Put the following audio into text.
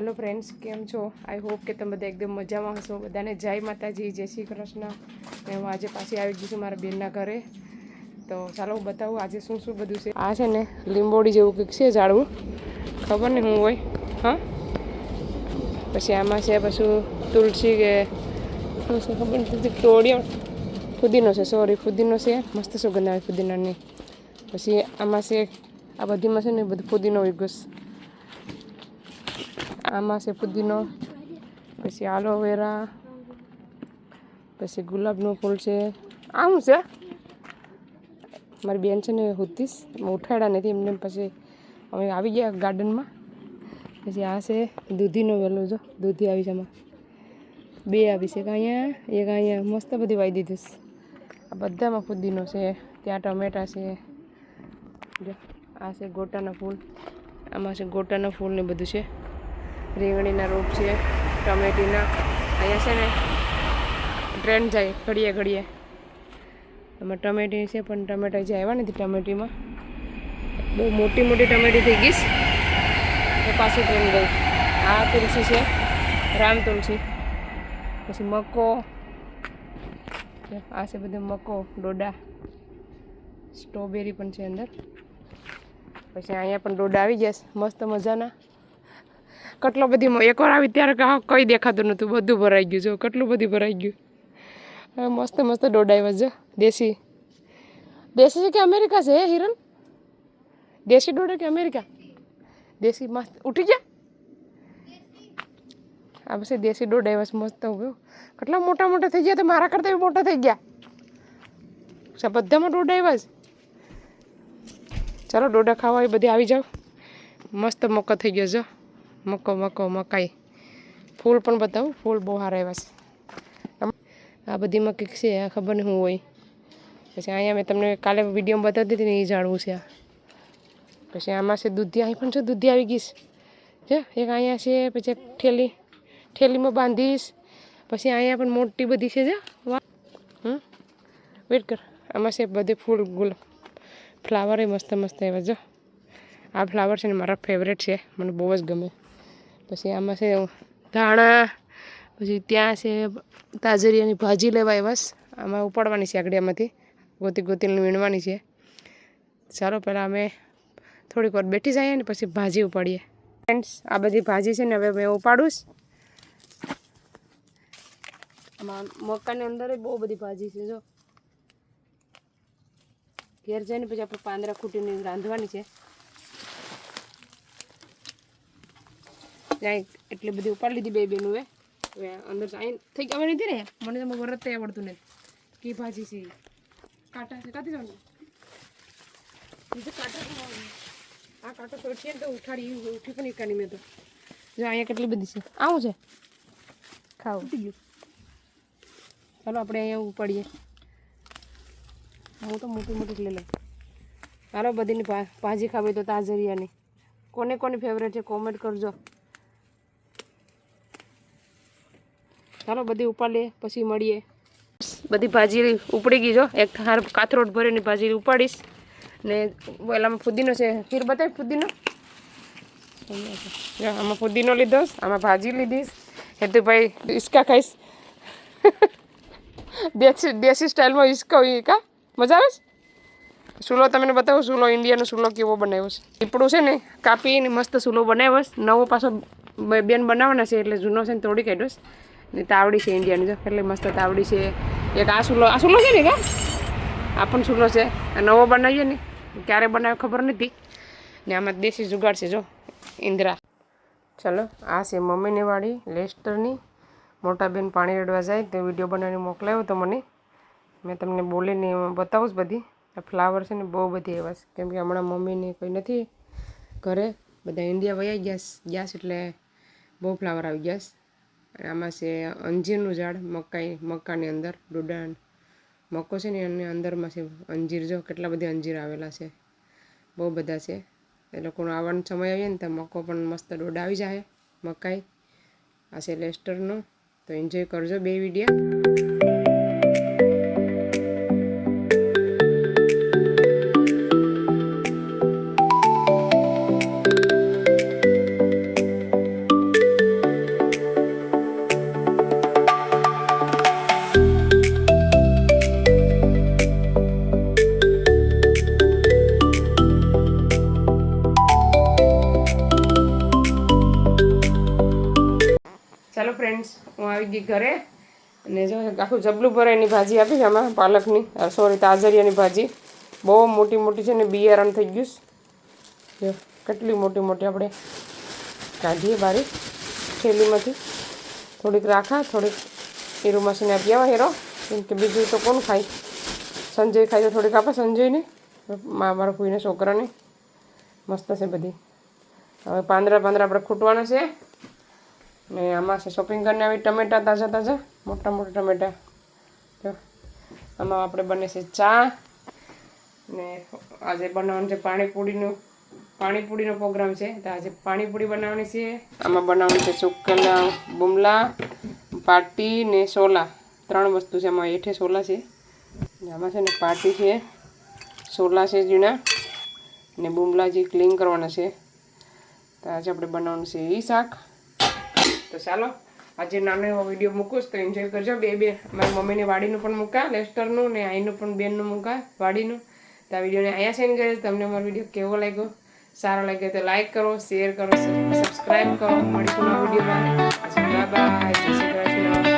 Hello friends, केम छो? I hope के तमे एकदम मजा में हशो। बधाने जय माताजी, जय श्री कृष्ण। मैं आज पाછી આવી ગઈ છું મારા બેનના ઘરે। તો ચાલો હું બતાવું આજે શું શું બધું છે। આ છે ને લીંબોડી જેવું કંઈક છે ઝાડવું, ખબર નહીં શું હોય। હા, પછી આમાં છે પાછું તુલસી કે શું છે ખબર નથી, તોડિયો ફુદીનો છે, સોરી ફુદીનો છે, મસ્ત સુગંધ આવે ફુદીનાની। પછી આમાં છે આ બધીમાં છે ને બધું ફુદીનો વિગસ, આમાં છે ફુદીનો, પછી એલોવેરા, પછી ગુલાબનું ફૂલ છે। આ શું છે? મારી બેન છે ને હુતીશ ઉઠાડ્યા નથી એમને, પછી અમે આવી ગયા ગાર્ડનમાં। પછી આ છે દૂધીનો વેલો, જો દૂધી આવી છે, આમાં બે આવી છે, અહીંયા એક અહીંયા મસ્ત બધી વાવી દીધીશ। આ બધામાં ફુદીનો છે, ત્યાં ટમેટા છે, જો આ છે ગોટાના ફૂલ, આમાં છે ગોટાના ફૂલ ને બધું છે। રીંગણીના રોપ છે, ટમેટીના, અહીંયા છે ને ટ્રેન જાય ઘડીએ ઘડીએ, આમાં ટમેટી છે પણ ટમેટા જે આવ્યા નથી ટમેટીમાં, બહુ મોટી મોટી ટમેટી થઈ ગઈ તો પાછી ટ્રેન ગઈ। આ તુલસી છે, રામ તુલસી, પછી મકો, આ છે બધું મકો, ડોડા, સ્ટ્રોબેરી પણ છે અંદર। પછી અહીંયા પણ ડોડા આવી ગયા મસ્ત મજાના, કેટલો બધી એકવાર આવી ત્યારે કંઈ દેખાતું નહોતું, બધું ભરાઈ ગયું, જો કેટલું બધું ભરાઈ ગયું। મસ્ત મસ્ત ડોડા આવ્યા છે, દેશી દેશી છે કે અમેરિકા છે? હિરન દેશી ડોડા કે અમેરિકા? દેશી મસ્ત ઉઠી ગયા। આ પછી દેશી ડોડા આવ્યા મસ્ત, કેટલા મોટા મોટા થઈ ગયા, તો મારા કરતા બી મોટા થઈ ગયા। બધામાં ડોડા આવ્યા છે, ચાલો ડોડા ખાવા એ બધી આવી જાવ। મસ્ત મકો થઈ ગયો જો, મકો મકો મકાઈ, ફૂલ પણ બતાવું, ફૂલ બહુ સારા આવ્યા છે। આ બધીમાં કંઈક છે, આ ખબર નહીં શું હોય। પછી અહીંયા મેં તમને કાલે વિડીયોમાં બતાવતી હતી ને એ ઝાડવું છે આ। પછી આમાં છે દૂધી, અહીં પણ છે દૂધી આવી ગઈશ છે, એક અહીંયા છે, પછી ઠેલીમાં બાંધીશ। પછી અહીંયા પણ મોટી બધી છે, વાહ વેટ કર, આમાં છે બધે ફૂલ ગુલાબ ફ્લાવર એ મસ્ત મસ્ત આવ્યા જો। આ ફ્લાવર છે ને મારા ફેવરેટ છે, મને બહુ જ ગમે। પછી આમાં છે ધાણા, પછી ત્યાં છે તાજરિયાની ભાજી લેવા આવ્યા, આમાં ઉપાડવાની છે આગળિયામાંથી, ગોતી ગોતીને વીણવાની છે। ચાલો પહેલાં અમે થોડીક વાર બેઠી જઈએ ને પછી ભાજી ઉપાડીએ। ફ્રેન્ડ્સ, આ બધી ભાજી છે ને હવે મેં ઉપાડું। આમાં મકાની અંદર બહુ બધી ભાજી છે જો, ઘેર જઈને પછી આપણે પાંદડા ખૂટીને રાંધવાની છે। ત્યાં એટલી બધી ઉપાડી લીધી બે બેનું, હવે અંદર આઈ થઈ ગયા નથી ને, મને તો વરત તૈયાર આવડતું નથી કે ભાજી છે, કાંટા છે, કાંથી જવાનું બીજું કાંટા, આ કાંટો સોટીએ તો ઉઠાડી ઉઠી પણ એકાની મેં તો જો અહીંયા કેટલી બધી છે। આવું છે ખાવ ઉઠી ગયું, ચાલો આપણે અહીંયા ઉપાડીએ। હું તો મોટી મોટી લઈ લઉં। ચાલો બધીની ભાજી ખાવી તો તાજરિયાની, કોને કોની ફેવરેટ છે કોમેન્ટ કરજો। ચાલો બધી ઉપાડીએ પછી મળીએ। બધી ભાજી ઉપડી ગઈ જો, એક હાર કાથરોટ ભરીને ભાજી ઉપાડીશ ને પેલામાં ફુદીનો છે, ખીર બતાવી ફુદીનો, આમાં ફુદીનો લીધો, આમાં ભાજી લીધીશ। હેતુભાઈ હિસકા ખાઈશ દેશી સ્ટાઇલમાં હિસકો, કા મજા આવે છે। સૂલો તમને બતાવું, સૂલો ઇન્ડિયાનો સૂલો કેવો બનાવ્યો છે, પીપળું છે ને કાપીને મસ્ત સૂલો બનાવ્યો છે, નવો પાછો બેન બનાવવાના છે એટલે જૂનો છે ને તોડી કાઢ્યો ને। તાવડી છે ઇન્ડિયાની જો, એટલે મસ્ત તાવડી છે। એક આ સૂલો છે ને, કા આ પણ સૂલો છે, આ નવો બનાવીએ ને, ક્યારે બનાવ્યો ખબર નથી ને। આમાં દેશી જુગાડ છે જો, ઇન્દિરા। ચલો આ છે મમ્મીની વાડી લેસ્ટરની, મોટા બેન પાણી રેડવા જાય તો વિડીયો બનાવીને મોકલાવ્યો તો મને, મેં તમને બોલીને બતાવું જ બધી। આ ફ્લાવર છે ને બહુ બધી એવા છે, કેમ કે હમણાં મમ્મીને કંઈ નથી ઘરે, બધા ઇન્ડિયા વયા ગયા એટલે બહુ ફ્લાવર આવી ગયા। આમાં છે અંજીરનું ઝાડ, મકાની અંદર ડોડા મકો છે ને એની અંદરમાં છે અંજીર, જો કેટલા બધા અંજીર આવેલા છે, બહુ બધા છે। એ લોકોનો આવવાનો સમય આવીએ ને તો મકો પણ મસ્ત ડોડા આવી જાય। મકાઈ આ છે લેસ્ટરનો, તો એન્જોય કરજો બે વિડીયો। હાલો ફ્રેન્ડ્સ, હું આવી ગઈ ઘરે અને જો આખું જબલું ભરાયની ભાજી આપી છે આમાં, પાલકની સોરી તાજરિયાની ભાજી. બહુ મોટી મોટી છે ને બિયારણ થઈ ગયું. જો કેટલી મોટી મોટી આપણે કાઢીએ બારી થેલીમાંથી. થોડીક રાખા, થોડીક હીરો મશીને આપી આવા હીરો, કેમ કે બીજું તો કોણ ખાય. સંજય ખાય તો થોડીક આપે સંજયને, મારા ફૂઈને છોકરાને. મસ્ત છે બધી. હવે પાંદડા આપણે ખૂટવાના છે ને આમાં છે શોપિંગ કરીને આવી ટમેટા તાજા તાજા મોટા મોટા ટમેટા. જો આમાં આપણે બને છે ચા ને આજે બનાવવાનું છે પાણીપુરીનો પ્રોગ્રામ છે તો આજે પાણીપુરી બનાવવાની છે. આમાં બનાવવાનું છે સુકેલા બુમલા, પાટી ને સોલા, 3 વસ્તુ છે. આમાં હેઠે સોલા છે, આમાં છે ને પાટી છે, સોલા છે ઝીણા ને બુમલા જે ક્લીન કરવાના છે. તો આજે આપણે બનાવવાનું છે એ શાક. તો ચાલો આજે નાનો એવો વિડીયો મૂકું તો એન્જોય કરજો. બે મારી મમ્મીને વાડીનું પણ મૂકા, લેસ્ટરનું ને આઈનું પણ બેનનું મૂકા વાડીનું. તો આ વિડીયોને અહીંયા સેન્ડ કરીશ. તમને અમારો વિડીયો કેવો લાગ્યો, સારો લાગ્યો તો લાઈક કરો, શેર કરો, સબસ્ક્રાઈબ કરો. મળીશું નવા વિડીયોમાં. બાય બાય, જય શ્રી કૃષ્ણ.